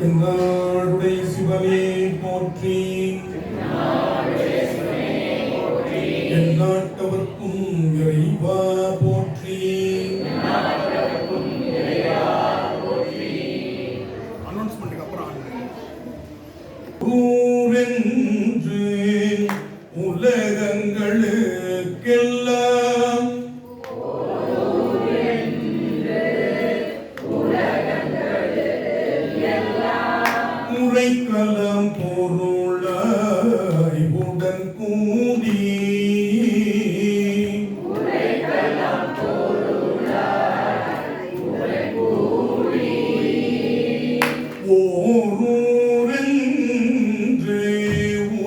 என்னாளுடைய சிவமே போற்றி, எந்நாட்டவர்க்கும் இறைவா போற்றி. அனௌன்ஸ்மெண்ட்டுக்கு அப்புறம் ஊரென்று உலகங்களுக்கெல்லாம் முறைக்களம் பொருளாய் உடன் கூடி ஓரூரென்று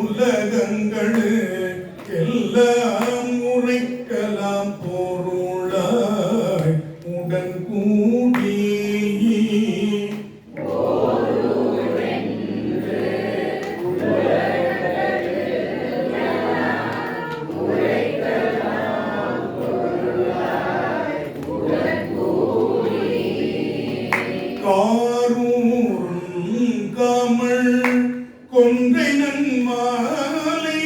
உலகங்களுக்கெல்லாம் முறைக்களம் பொருளாய் உடன் கூடி கமல் கொன்றை நன்மாலை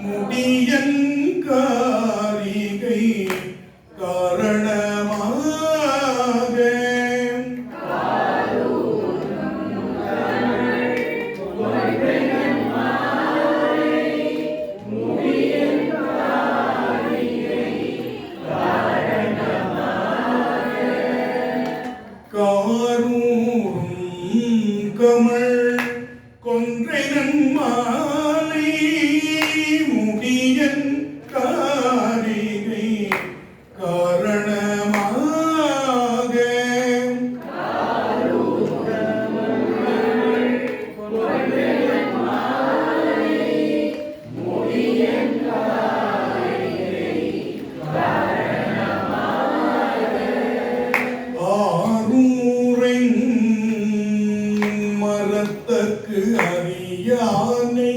முடியன் காரிகை காரணமாக கமல் கொன்றை நன்மாலை முடியன் காரிகை காரணமாக மரத்தற்கு அறியானை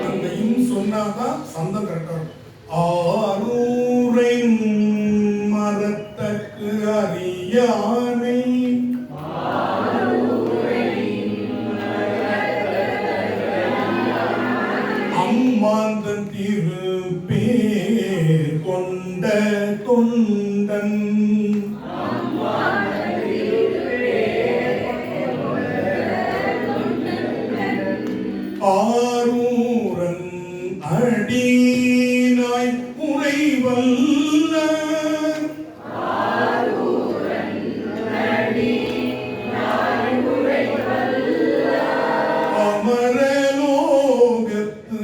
அன்னையும் சொன்னாதான் சந்தம் கரெக்டா இருக்கும். ஆரூரை மரத்தற்கு அறியானை அம்மாந்தன் திருப்பேர் கொண்ட தொண்டன் ஆரூரன் அடிநாய் உறைவல்ல அமரலோகத்து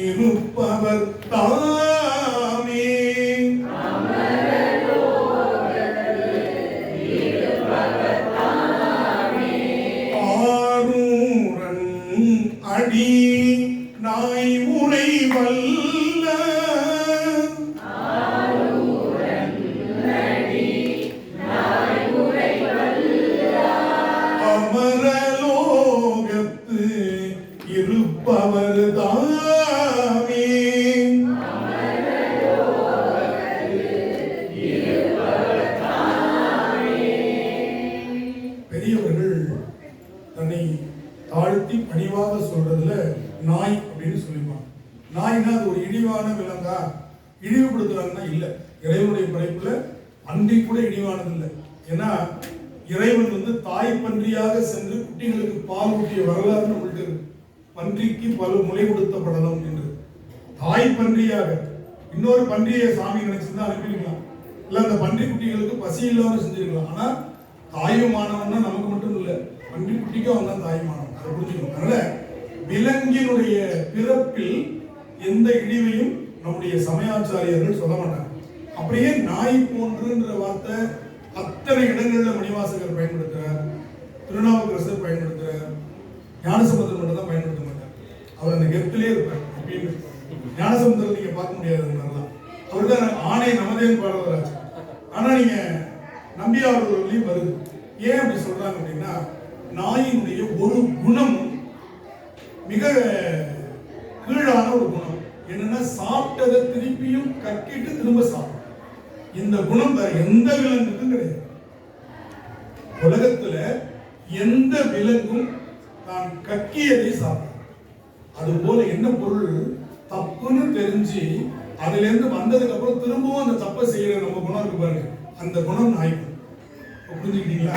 இருப்பவர் தாமே ஆரூரன் அடி நாய் உறைவல்ல அமரலோகத்து இருப்பவர் தாமே பெரியவர்கள் தன்னை தாழ்த்தி பணிவாக சொல்றதுல நாய் அப்படின்னு சொல்லிப்பாங்க. நாய்னா அது ஒரு இழிவான விலங்கா, இழிவுபடுத்துறாங்கன்னா இல்லை. இறைவனுடைய படைப்புல அன்றி கூட இழிவானது இல்லை. ஏன்னா இறைவன் தாய் பன்றியாக சென்று குட்டிகளுக்கு பால் ஊட்டிய வரலாறு நம்மள்ட்ட இருக்கு. பன்றிக்கு பல முளை கொடுத்தப்படலாம் என்று தாய் பன்றியாக இன்னொரு பன்றியை சாமி நினைச்சிருந்தா அனுப்பியிருக்கலாம், இல்ல அந்த பன்றி குட்டிகளுக்கு பசி இல்லாம செஞ்சிருக்கலாம். ஆனா தாயுமானவன்னா நமக்கு மட்டும் இல்லை, பன்றி குட்டிக்கும் அவன் தான் தாயுமானவன். அதை புரிஞ்சுக்கணும். அதனால விலங்கினுடைய பிறப்பில் எந்த இழிவையும் நம்முடைய சமயாச்சாரியர்கள் சொல்ல மாட்டாங்க. அப்படியே நாய் போன்றுன்ற வார்த்தை அத்தனை இடங்கள்ல மணிவாசகர் பயன்படுத்துறார், திருநாவுக்கரசர் பயன்படுத்துறார், ஞானசம்பந்தர் மட்டும் தான் பயன்படுத்த மாட்டார். அவர் அந்த கெப்திலே இருப்பார். அப்படின்னு ஞானசம்பந்தர் நீங்க பார்க்க முடியாதுலாம். அவர் தான் ஆணை நமதேன்னு பாடுவராச்சு. ஆனா நீங்க நம்பியாளர்களையும் வருது. ஏன் அப்படி சொல்றாங்க அப்படின்னா, நாயினுடைய ஒரு குணம் மிக கீழான ஒரு குணம் என்னன்னா, சாப்பிட்டதை திருப்பியும் கக்கிட்டு திரும்ப சாப்பிடும். இந்த குணம் வேற எந்த விலங்குக்கும் கிடையாது. உலகத்துல எந்த விலங்கும் தான் கக்கியதை சாப்பிடும். அது போல என்ன பொருள் தப்புன்னு தெரிஞ்சு அதுல இருந்து வந்ததுக்கு அப்புறம் திரும்பவும் அந்த தப்பை செய்யற நம்ம குணம் இருக்கு பாருங்க, அந்த குணம் நாய். புரிஞ்சுக்கிட்டீங்களா?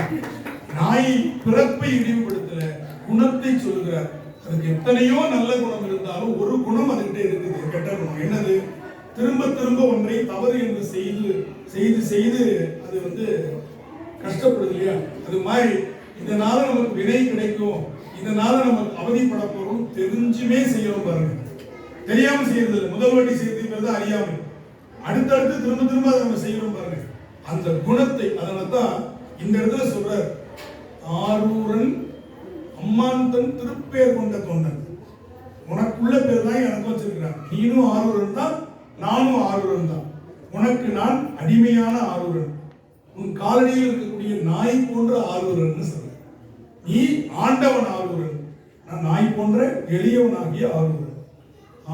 நாய் பிறப்பை இழிவுபடுத்தல, குணத்தை சொல்லுகிறார். அதுக்கு எத்தனையோ நல்ல குணம் இருந்தாலும் ஒரு குணம் அதுகிட்ட இருக்குது, கெட்ட குணம். என்னது? திரும்ப திரும்ப ஒன்றை தவறு என்று செய்து செய்து செய்து அது வந்து கஷ்டப்படுது இல்லையா? அது மாதிரி இதனால நமக்கு வினை கிடைக்கும், இதனால நமக்கு அவதிப்பட போறோம் தெரிஞ்சுமே செய்யறோம் பாருங்க. தெரியாம செய்யறது இல்லை, முதல் வாட்டி செய்யறது அறியாமை, அடுத்தடுத்து திரும்ப திரும்ப அதை நம்ம செய்யறோம் பாருங்க. அந்த குணத்தை அதனால்தான் இந்த இடத்துல சொல்ற ஆரூரன் அம்மாந்தன் திருப்பேர் கொண்ட தொண்டன். உனக்குள்ள பேர் தான் எனக்கு வச்சிருக்கிறான். நீனும் ஆரூரன் தான், நானும் ஆரூரன் தான். உனக்கு நான் அடிமையான ஆரூரன், உன் காலடியில் இருக்கக்கூடிய நாய் போன்ற ஆரூரன் சொல்ற. நீ ஆண்டவன் ஆரூரன், நான் நாய் போன்ற எளியவனாகிய ஆரூரன்.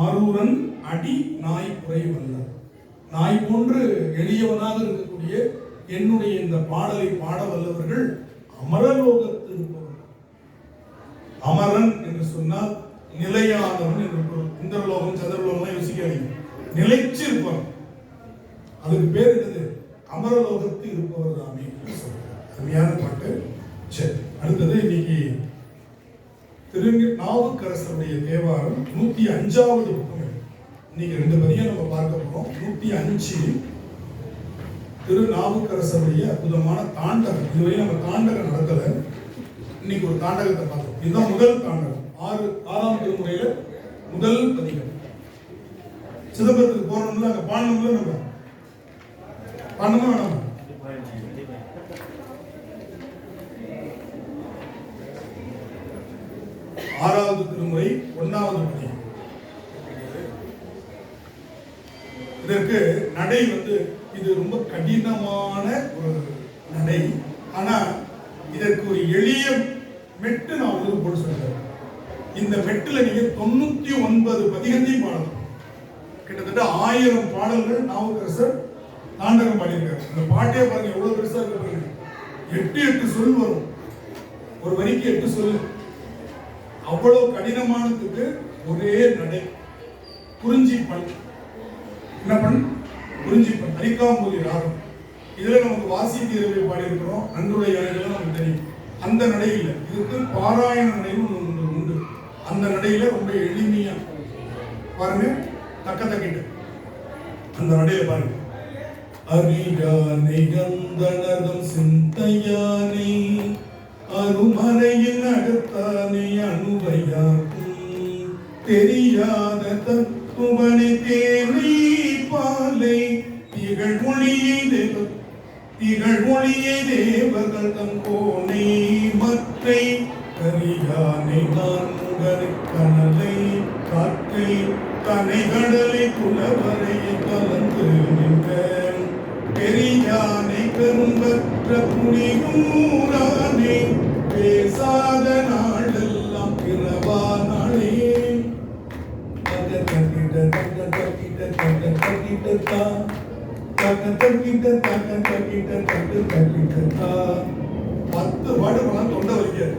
ஆரூரன் அடி நாய் குறை வல்ல. நாய் போன்று எளியவனாக இருக்கக்கூடிய என்னுடைய இந்த பாடலை பாட வல்லவர்கள் அமரலோகத்தில் இருப்பவர்கள். அமரன் என்று சொன்னால் நிலையானவன் என்று பொருள். இந்திரலோகம் சந்திரலோகம் யோசிக்காதீங்க, நிலைச்சு இருப்பவன். அதுக்கு பேர் என்னது? அமரலோகத்தில் இருப்பவர் தாமே. அருமையான பாட்டு. சரி, அடுத்தது இன்னைக்கு திருநாவுக்கரசருடைய தேவாரம் 105வது புத்தகம். இன்னைக்கு 2 பதியம் நம்ம பார்க்க போறோம். 105 திருநாவுக்கரசருடைய அற்புதமான தாண்டகம். இதுவரை நம்ம தாண்டகம் நடத்தல, இன்னைக்கு ஒரு தாண்டகத்தை பார்த்தோம். இதுதான் முதல் தாண்டகம், 6ஆம் திருமுறையில முதல் பதிகம். சிதம்பரத்துக்கு போறோம்ல, அங்க பாடணும்ல, நம்ம பாடணுமா வேணாமா? 6வது திருமுறை 1வது பதிகம். இதற்கு நடை வந்து இது ரொம்ப கடினமான ஒரு நடை. ஆனா இதற்கு ஒரு எளிய மெட்டு நான் உங்களுக்கு போட்டு சொல்றேன். இந்த மெட்டுல நீங்க 99 பதிகத்தையும் பாடலாம். கிட்டத்தட்ட 1000 பாடல்கள் நாவுக்கரசர் தாண்டகம் பாடியிருக்காரு. இந்த பாட்டே பாருங்க எவ்வளவு பெருசா இருக்கு பாருங்க. 8 சொல் வரும், ஒரு வரிக்கு 8 சொல். அவ்வளவு கடினமானதுக்கு ஒரே நடை. குறிஞ்சி பண், என்ன பண்? குறிஞ்சி பண், அரிக்காம்பூலி ராகம். இதுல நமக்கு வாசி தீரவை பாடி இருக்கிறோம், நன்றுடைய யானைகள் நமக்கு தெரியும். அந்த நடை இல்லை, இதுக்கு பாராயண நடைன்னு ஒன்று உண்டு. அந்த நடையில ரொம்ப எளிமையா பாருங்க, தக்க தக்கிட்டு அந்த நடையில பாருங்க. அரியானை கந்தனதம் சிந்தையானை அருமறையின் அடுத்தானை அனுபயாக்கும் தெரியாத தத்துவனை தேனை பாலை திகழ்மொழியை தேவர்கள் தம் கோனை மற்றை கரியானை நான்கரை கனலை காற்றை கனை கடலை புலவரையை கலந்து நின்ற பெரியானை பெரும்பற்ற புனிகூரானே பேசாத நாளெல்லாம் பிறவா நாளே. பத்து பாடுலாம் தொண்டை வலிக்காது.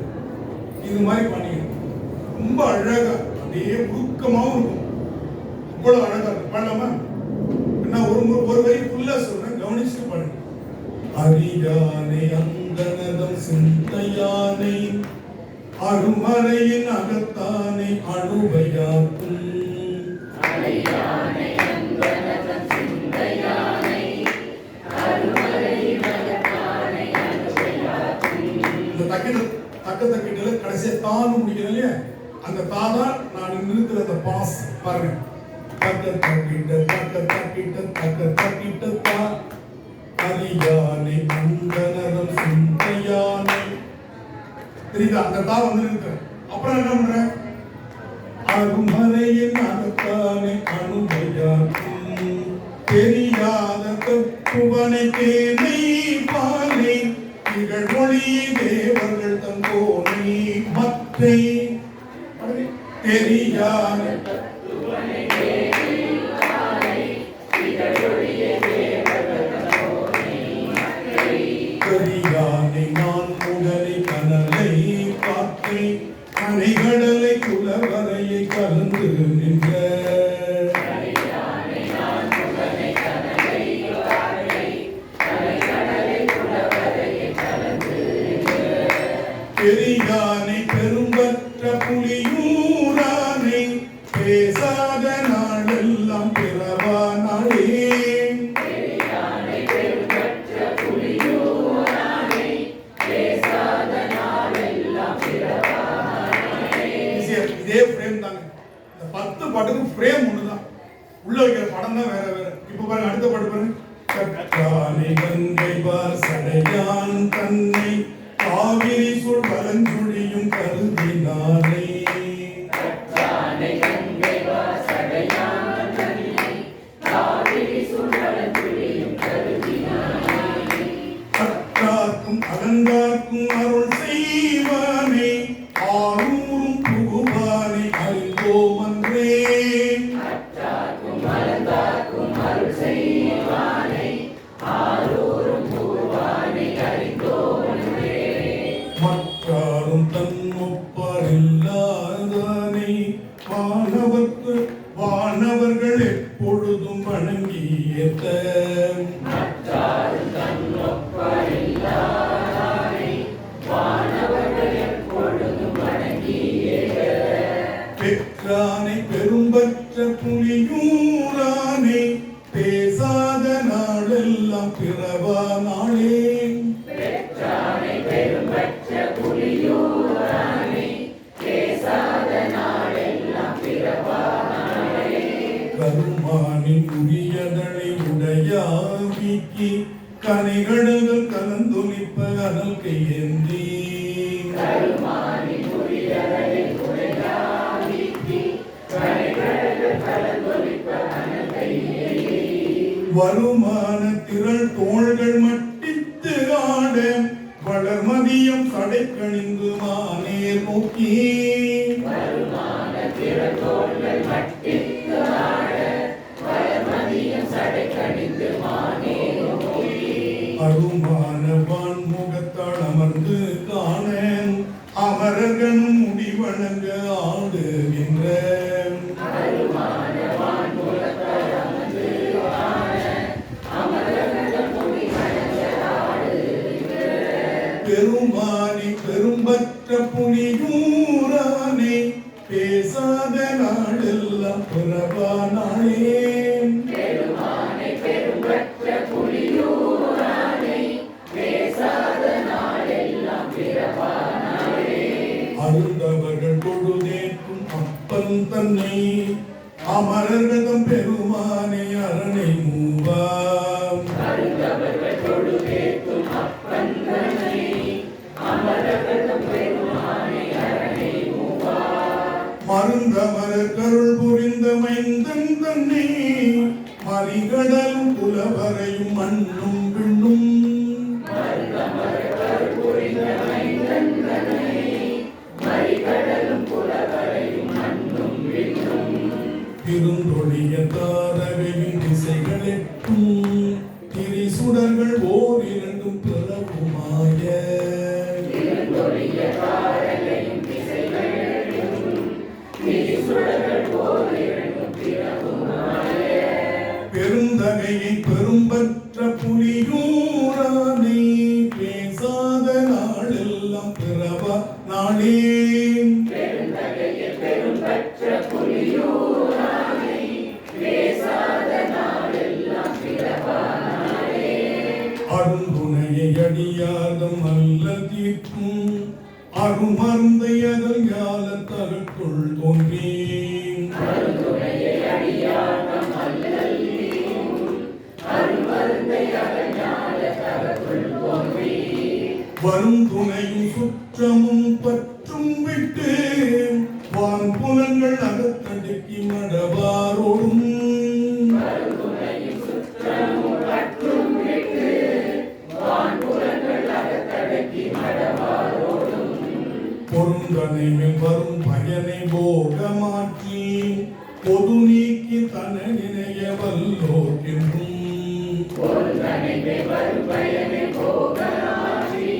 இது மாதிரி பாடிங்க, ரொம்ப அழகா அப்படியே உருக்கமாவும் இருக்கும். அவ்வளவு அழகா இருக்கும். பாடலாமா? நான் ஒரு வரி ஃபுல்லா சொல்றேன், கவனிச்சு பாருங்க. அரியானை அந்தனதம் சிந்தையானை அருமறையின் அகத்தானை அணுவையாக்கும் தக்க தக்கிட்டு கடைசியா தான்னு முடிக்கிறேன் இல்லையா, அந்த தாதான் நான் நிறுத்துற அந்த பாஸ் பாருங்க. தக்க தக்கிட்ட தா அரியானை அந்தனதம் சிந்தையானை. தெரியுதா? அந்த தா வந்து நிறுத்துறேன். அப்புறம் என்ன பண்றேன்? அருமறையின் அகத்தானை அணுவையாக்கும் தெரியாத தத்துவனை தேனை பாலை திகழ்மொழி தேவர்கள் தங்கோனை மற்றை தெரியாத உள்ள வைக்கிற படம் தான் வேற வேற. இப்ப பாருங்க அடுத்த பாட்டு பாருங்க. கற்றானை கங்கை பார் சடையான் தன்னை காவிரி சுழ் பலஞ்சுழியும் கருதினானே. கற்றானை கங்கை பார் சடையான் தன்னை காவிரி சுழ் பலஞ்சுழியும் கருதினானே. கற்றார்க்கும் அகந்தார்க்கும் அருள் செய்வானே ஆரூரும் புகுவானே அறிந்தோம் அன்றே. கற்றார்க்கும் அகந்தார்க்கும் அருள் செய்வானே ஆரூரும் புகுவானே அறிந்தோம் அன்றே. மற்றாரும் தன்னொப்பாரில்லாதானே வானவர்கள் எப்பொழுதும் வணங்கியேத்த. மற்றாரும் தன்னொப்பாரில்லாதானே வானவர்கள் எப்பொழுதும் வணங்கியேத்த. பெற்றானை பெரும்பற்ற புலியூரானே பேசாத நாளெல்லாம் பிறவா நாளே. பெற்றானை பெரும்பற்ற புலியூரானே பேசாத நாளெல்லாம் பிறவா நாளே. கருமானின் உரியதனை உடையாவிக்கு கனைகடல்கள் கலந்தொலிப்ப அனல் கையேந்தி. கருமானின் உரியதனை உடையாவிக்கு கனைகடல்கள் கலந்தொலிப்ப அனல் கையேந்தி. வருமான திரள் தோள்கள் மட்டித்து ஆட வளர்மதியம் சடைக்கணிந்து மானேர் நோக்கி. வருமான திறத்தோள்கள் மட்டித்து ஆட வளர்மதியம் சடைக்கணிந்து மானே நோக்கி. அருமான வான்முகத்தால் அமர்ந்து காண அமரர்களும் முடிவணங்க ஆடுகின்ற. அருமான வான்முகத்தால் அமர்ந்து காண அமரர்கள் முடி வணங்க ஆடுகின்ற. பெருமானி பெரும்பற்ற புலியூரானே பேசாத நாளெல்லாம் பிறவா நாளே. பெருமானை பெரும்பற்ற புலியூரானே பேசாத நாளெல்லாம் பிறவா நாளே. அருந்தவர்கள் தொழுதேற்றும் அப்பன் தன்னை அமரர்கதம் பெருமானே அரணை மூவாம். அருந்தவர்கள் தொழுதேத்தும் அப்பன் தன்னை அமரர்கள் பெருமானை அரணை மூவா. மருந்தமரர் கருள் புரிந்த மைந்தன் தன்னை மறிகடலும் புலவரையும் மண்ணும் விண்ணும். மருந்தமரர் புரிந்த மைந்தன் தன்னை மறிகடலும் புலவரையும் மண்ணும் விண்ணும். திருந்தொழிய தாரகையின் திசைகளெட்டும் திரிசுடர்கள் ஓர் இரண்டும் பிறவுமாய. திருந்தொழிய தாரகையும் திசைகளெட்டும் திரிசுடர்கள் ஓர் இரண்டும் பிறவுமாய. பெருந்தகையை பெரும்பற்ற புலியூரானே பேசாத நாளெல்லாம் பிறவா நாளே. பெருந்தகையை பெரும்பற்ற புலியூரானே பேசாத நாளெல்லாம் பிறவா நாளே. அருந்துணையை அடியாதம் அல்ல தீர்க்கும் அருமருந்தை அதல் ஞாலத்தருக்குள் தோன்றி. அருந்துணையை அடியாகம் அல்லல்லியும் அருமருந்தை அகஞால தகத்துள் தோன்றி. வரும் துணையும் சுற்றமும் பற்றும் விட்டு வான்புலங்கள் அகத்தடுக்கி மடவாரோடும். அருந்துணையும் சுற்றமும் பற்றும் விட்டு வான்புலங்கள் அகத்தடக்கி மடவாரோடும். பொருந்தனை மேல் வரும் பயனை போகமாற்றி பொது நீக்கி தன நினைய வல்லோர்க்கென்றும். பொருந்தனை வரும் பயனை போகமாற்றி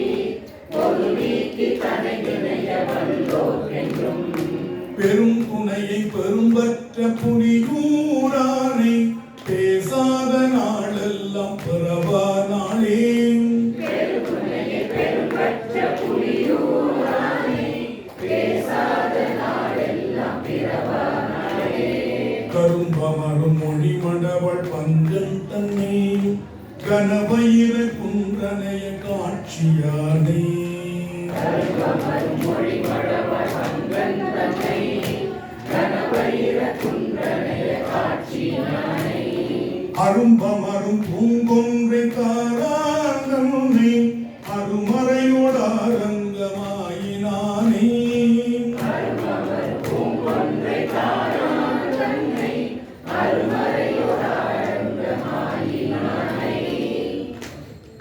பொது நீக்கி தனை நினைய வல்லோர்க்கென்றும். பெரும் துணையை பெரும்பற்ற புலியூரானே பேசாத நாளெல்லாம் பிறவா நாளே. பெருந்துணையை பெரும்பற்ற புலியூரானே பேசாத நாளெல்லாம் பிறவா நாளே. கரும்பமரும் மொழி மடவள் பஞ்சன் தன்னை கனவயிர குன்றனைய காட்சியானே. கரும்பமரும் மொழி மடவள் பங்கன் தன்னை கனவயிர குன்றனைய காட்சி அரும்பமரும் பூங்கொன்றை தாராங்கண்ணை அருமறையோடு அரங்கமாயினானே.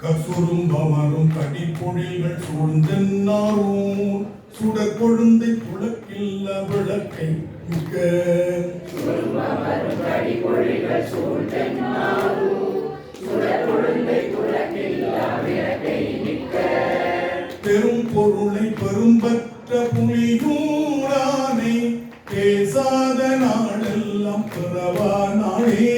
கசுரும்பமரும் கடிப்பொழில்கள் சூழ்ந்தென்னாரும் சுடர் கொழுந்தை புலக்கில்ல விளக்கை மிக்க பெரும் பொருளை பெரும்பற்ற புலியூரானை பேசாத நாடெல்லாம் பிறவா நாடே.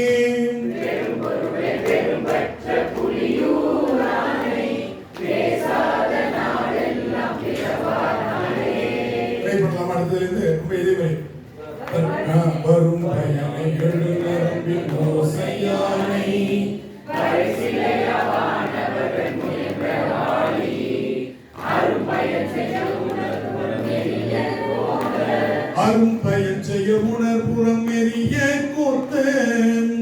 அடுத்ததுலேருந்து ரொம்ப எதிர்வை வரும் பயனை எழுநரம்பின் ஓசையானை அரும் பயன் செய்ய உணர்புறம் எரிய கோத்தன்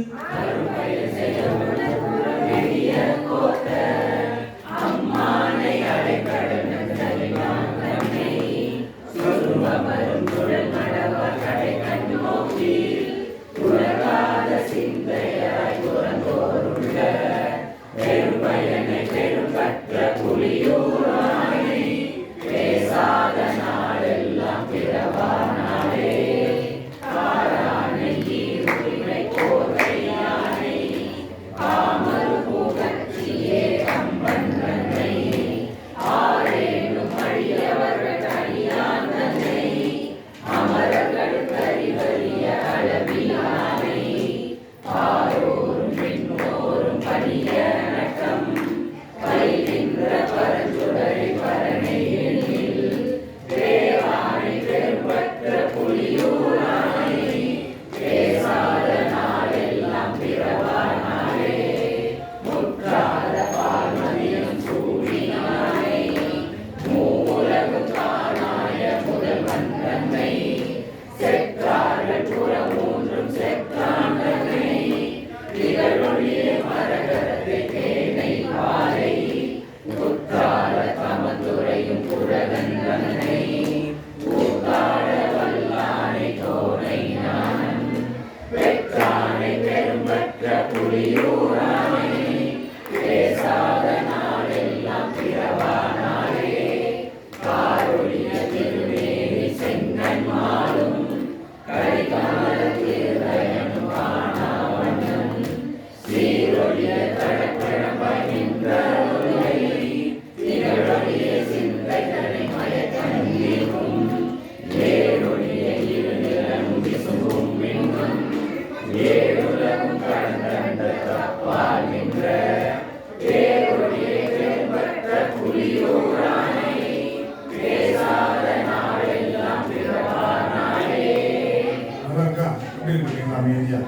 அமைதியா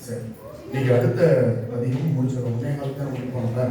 சரி. நீங்க அடுத்த பதிவும் முடிச்சிடும். 1 காலத்தான் முடிப்போம்ல.